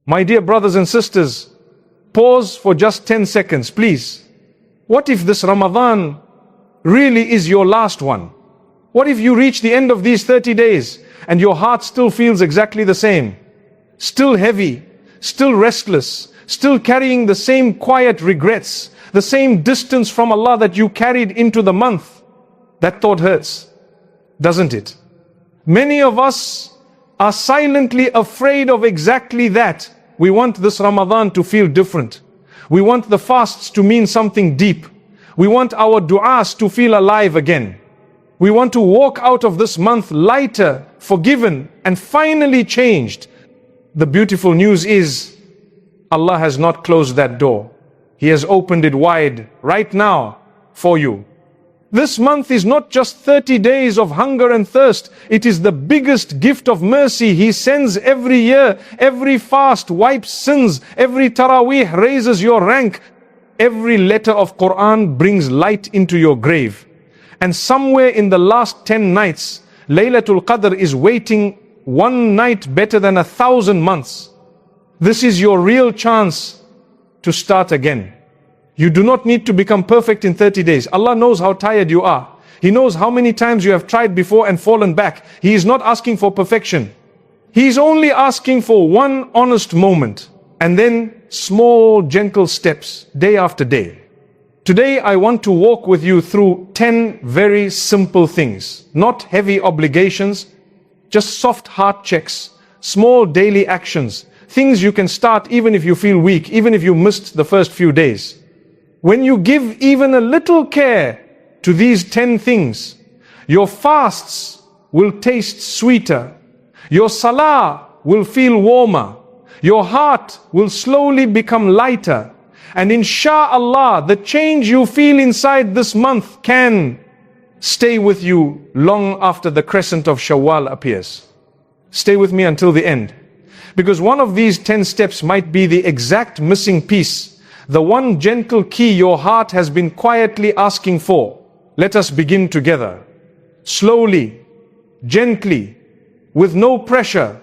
My dear brothers and sisters, pause for just 10 seconds, please. What if this Ramadan really is your last one? What if you reach the end of these 30 days and your heart still feels exactly the same? Still heavy, still restless, still carrying the same quiet regrets, the same distance from Allah that you carried into the month. That thought hurts, doesn't it? Many of us are silently afraid of exactly that. We want this Ramadan to feel different. We want the fasts to mean something deep. We want our du'as to feel alive again. We want to walk out of this month lighter, forgiven, and finally changed. The beautiful news is, Allah has not closed that door. He has opened it wide right now for you. This month is not just 30 days of hunger and thirst. It is the biggest gift of mercy He sends every year. Every fast wipes sins. Every taraweeh raises your rank. Every letter of Quran brings light into your grave. And somewhere in the last 10 nights, Laylatul Qadr is waiting one night better than 1,000 months. This is your real chance to start again. You do not need to become perfect in 30 days. Allah knows how tired you are. He knows how many times you have tried before and fallen back. He is not asking for perfection. He is only asking for one honest moment, and then small gentle steps day after day. Today I want to walk with you through 10 very simple things. Not heavy obligations, just soft heart checks, small daily actions, things you can start even if you feel weak, even if you missed the first few days. When you give even a little care to these 10 things, your fasts will taste sweeter, your salah will feel warmer, your heart will slowly become lighter, and insha'Allah, the change you feel inside this month can stay with you long after the crescent of Shawwal appears. Stay with me until the end, because one of these 10 steps might be the exact missing piece, the one gentle key your heart has been quietly asking for. Let us begin together. Slowly, gently, with no pressure,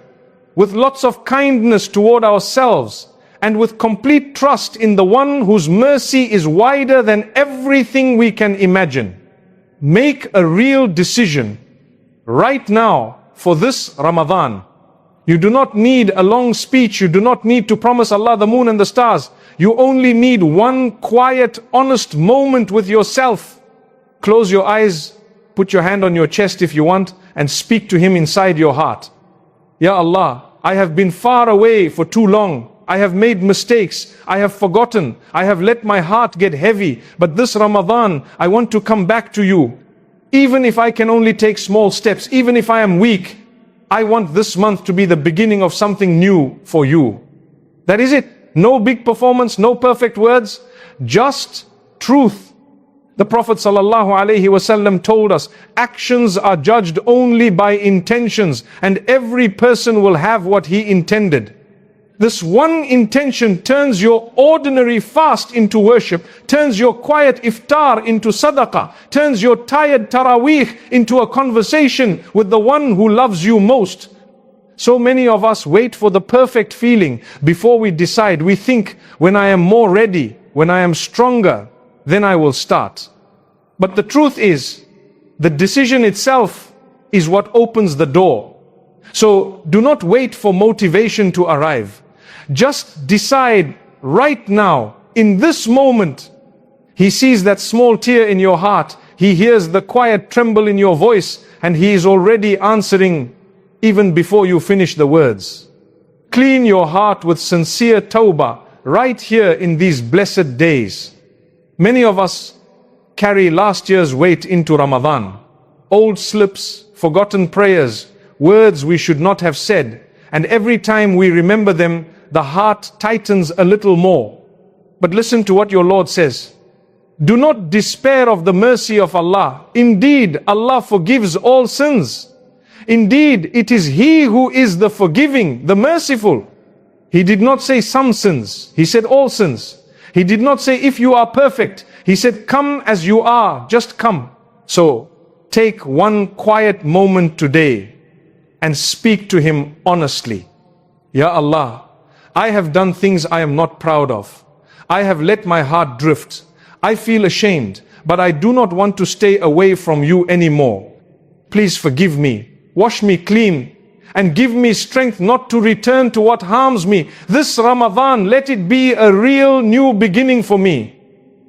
with lots of kindness toward ourselves, and with complete trust in the one whose mercy is wider than everything we can imagine. Make a real decision right now for this Ramadan. You do not need a long speech. You do not need to promise Allah the moon and the stars. You only need one quiet, honest moment with yourself. Close your eyes, put your hand on your chest if you want, and speak to Him inside your heart. Ya Allah, I have been far away for too long. I have made mistakes. I have forgotten. I have let my heart get heavy. But this Ramadan, I want to come back to you. Even if I can only take small steps, even if I am weak, I want this month to be the beginning of something new for you. That is it. No big performance, no perfect words, just truth. The Prophet ﷺ told us, actions are judged only by intentions, and every person will have what he intended. This one intention turns your ordinary fast into worship, turns your quiet iftar into sadaqah, turns your tired taraweeh into a conversation with the one who loves you most. So many of us wait for the perfect feeling before we decide. We think, when I am more ready, when I am stronger, then I will start. But the truth is, the decision itself is what opens the door. So do not wait for motivation to arrive. Just decide right now, in this moment. He sees that small tear in your heart. He hears the quiet tremble in your voice, and He is already answering even before you finish the words. Clean your heart with sincere tawbah right here in these blessed days. Many of us carry last year's weight into Ramadan. Old slips, forgotten prayers, words we should not have said, and every time we remember them, the heart tightens a little more. But listen to what your Lord says. Do not despair of the mercy of Allah. Indeed, Allah forgives all sins. Indeed, it is He who is the forgiving, the merciful. He did not say some sins. He said all sins. He did not say if you are perfect. He said come as you are, just come. So take one quiet moment today and speak to Him honestly. Ya Allah, I have done things I am not proud of. I have let my heart drift. I feel ashamed, but I do not want to stay away from you anymore. Please forgive me, wash me clean, and give me strength not to return to what harms me. This Ramadan, let it be a real new beginning for me.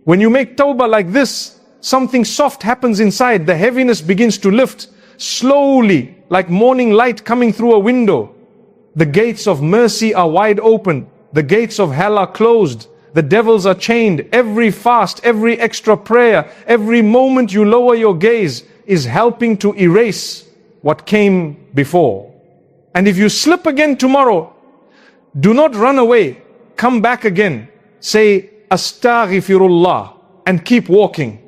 When you make tawbah like this, something soft happens inside. The heaviness begins to lift slowly, like morning light coming through a window. The gates of mercy are wide open. The gates of hell are closed. The devils are chained. Every fast, every extra prayer, every moment you lower your gaze is helping to erase what came before. And if you slip again tomorrow, do not run away. Come back again. Say, Astaghfirullah, and keep walking.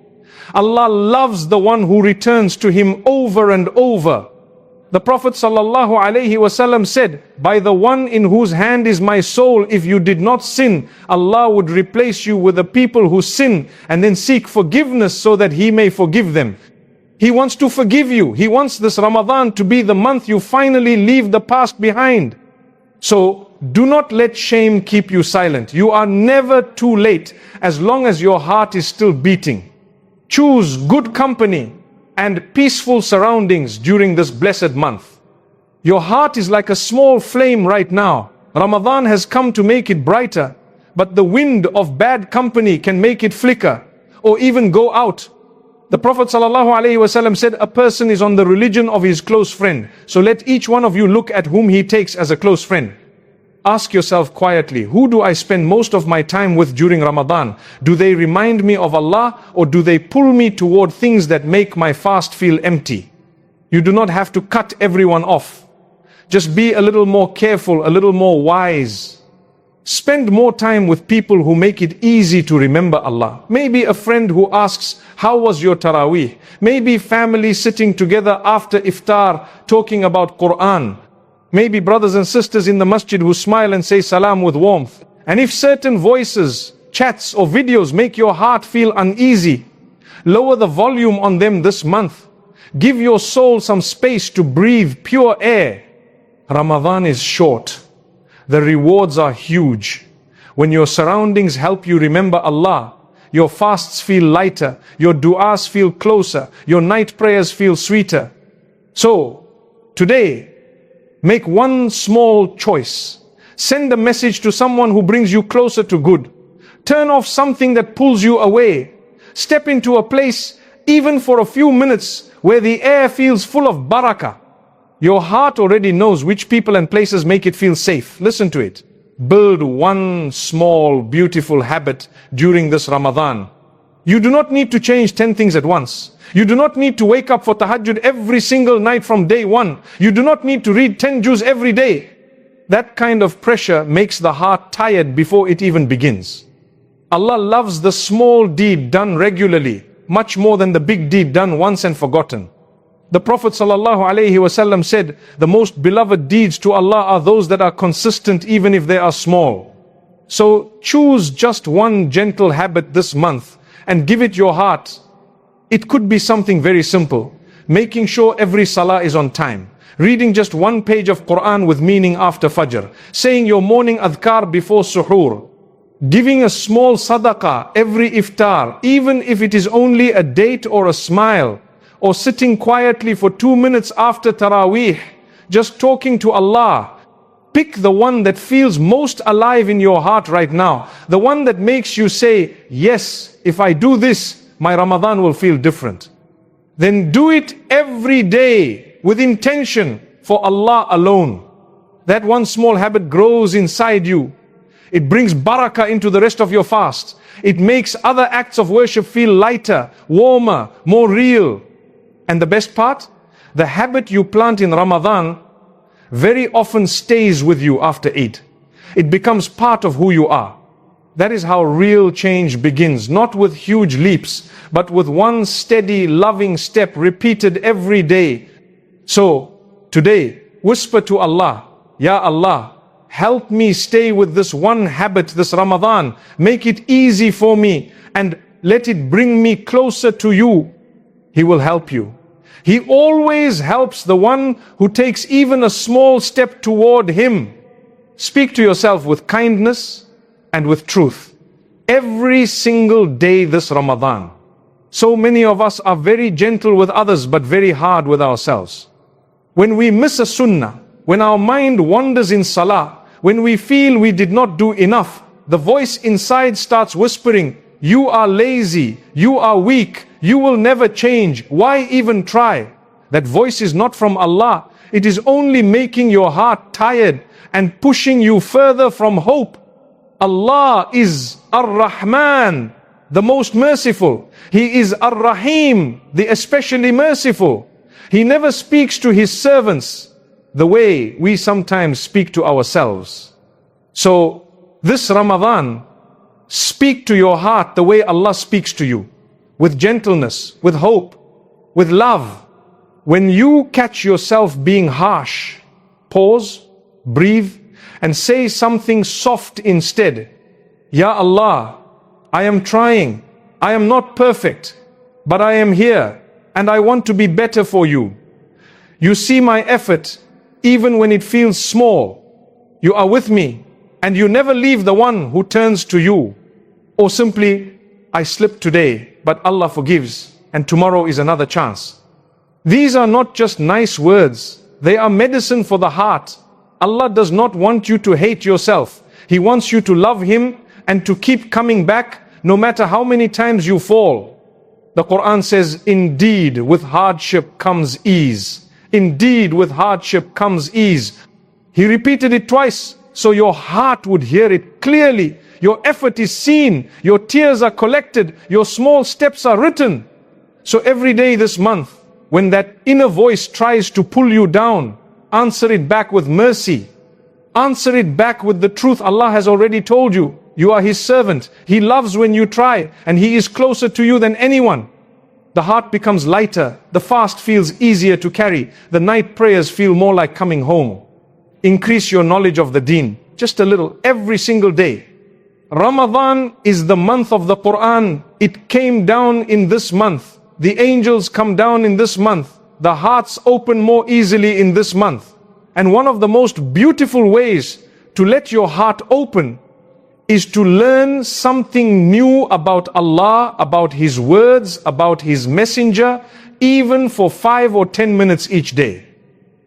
Allah loves the one who returns to Him over and over. The Prophet ﷺ said, by the one in whose hand is my soul, if you did not sin, Allah would replace you with the people who sin and then seek forgiveness so that He may forgive them. He wants to forgive you. He wants this Ramadan to be the month you finally leave the past behind. So do not let shame keep you silent. You are never too late as long as your heart is still beating. Choose good company and peaceful surroundings during this blessed month. Your heart is like a small flame right now. Ramadan has come to make it brighter, but the wind of bad company can make it flicker or even go out. The Prophet ﷺ said, a person is on the religion of his close friend. So let each one of you look at whom he takes as a close friend. Ask yourself quietly, who do I spend most of my time with during Ramadan? Do they remind me of Allah, or do they pull me toward things that make my fast feel empty? You do not have to cut everyone off. Just be a little more careful, a little more wise. Spend more time with people who make it easy to remember Allah. Maybe a friend who asks, how was your Taraweeh? Maybe family sitting together after iftar talking about Quran. Maybe brothers and sisters in the masjid who smile and say salam with warmth. And if certain voices, chats or videos make your heart feel uneasy, lower the volume on them this month. Give your soul some space to breathe pure air. Ramadan is short. The rewards are huge. When your surroundings help you remember Allah, your fasts feel lighter, your du'as feel closer, your night prayers feel sweeter. So, today, make one small choice. Send a message to someone who brings you closer to good. Turn off something that pulls you away. Step into a place, even for a few minutes, where the air feels full of barakah. Your heart already knows which people and places make it feel safe. Listen to it. Build one small, beautiful habit during this Ramadan. You do not need to change 10 things at once. You do not need to wake up for tahajjud every single night from day one. You do not need to read 10 juz every day. That kind of pressure makes the heart tired before it even begins. Allah loves the small deed done regularly, much more than the big deed done once and forgotten. The Prophet ﷺ said, the most beloved deeds to Allah are those that are consistent even if they are small. So choose just one gentle habit this month and give it your heart. It could be something very simple. Making sure every salah is on time. Reading just one page of Quran with meaning after Fajr. Saying your morning adhkar before suhoor. Giving a small sadaqah every iftar, even if it is only a date or a smile. Or sitting quietly for 2 minutes after Taraweeh, just talking to Allah. Pick the one that feels most alive in your heart right now. The one that makes you say, yes, if I do this, my Ramadan will feel different. Then do it every day with intention for Allah alone. That one small habit grows inside you. It brings barakah into the rest of your fast. It makes other acts of worship feel lighter, warmer, more real. And the best part, the habit you plant in Ramadan very often stays with you after Eid. It becomes part of who you are. That is how real change begins, not with huge leaps, but with one steady, loving step repeated every day. So, today, whisper to Allah, Ya Allah, help me stay with this one habit this Ramadan. Make it easy for me and let it bring me closer to you. He will help you. He always helps the one who takes even a small step toward Him. speak to yourself with kindness and with truth. Every single day this Ramadan. So many of us are very gentle with others but very hard with ourselves. When we miss a sunnah, when our mind wanders in salah, when we feel we did not do enough, the voice inside starts whispering, you are lazy, you are weak, you will never change, why even try? That voice is not from Allah. It is only making your heart tired and pushing you further from hope. Allah is Ar-Rahman, the most merciful. He is Ar-Rahim, the especially merciful. He never speaks to His servants the way we sometimes speak to ourselves. So this Ramadan, speak to your heart the way Allah speaks to you, with gentleness, with hope, with love. When you catch yourself being harsh, pause, breathe, and say something soft instead. Ya Allah, I am trying, I am not perfect, but I am here, and I want to be better for you. You see my effort, even when it feels small. You are with me, and you never leave the one who turns to you. Or simply, I slipped today, but Allah forgives, and tomorrow is another chance. These are not just nice words, they are medicine for the heart. Allah does not want you to hate yourself. He wants you to love Him and to keep coming back no matter how many times you fall. The Quran says, indeed with hardship comes ease. Indeed with hardship comes ease. He repeated it twice so your heart would hear it clearly. Your effort is seen, your tears are collected, your small steps are written. So every day this month, when that inner voice tries to pull you down, answer it back with mercy. Answer it back with the truth Allah has already told you. You are His servant. He loves when you try, and He is closer to you than anyone. The heart becomes lighter. The fast feels easier to carry. The night prayers feel more like coming home. Increase your knowledge of the deen, just a little, every single day. Ramadan is the month of the Quran. It came down in this month. The angels come down in this month. The hearts open more easily in this month. And one of the most beautiful ways to let your heart open is to learn something new about Allah, about His words, about His messenger, even for 5 or 10 minutes each day.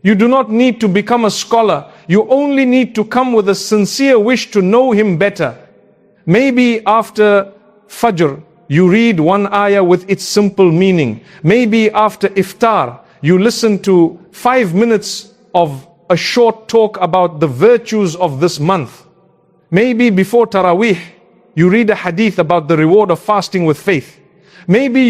You do not need to become a scholar. You only need to come with a sincere wish to know Him better. Maybe after Fajr, you read one ayah with its simple meaning. Maybe after iftar, you listen to 5 minutes of a short talk about the virtues of this month. Maybe before Taraweeh, you read a hadith about the reward of fasting with faith. Maybe you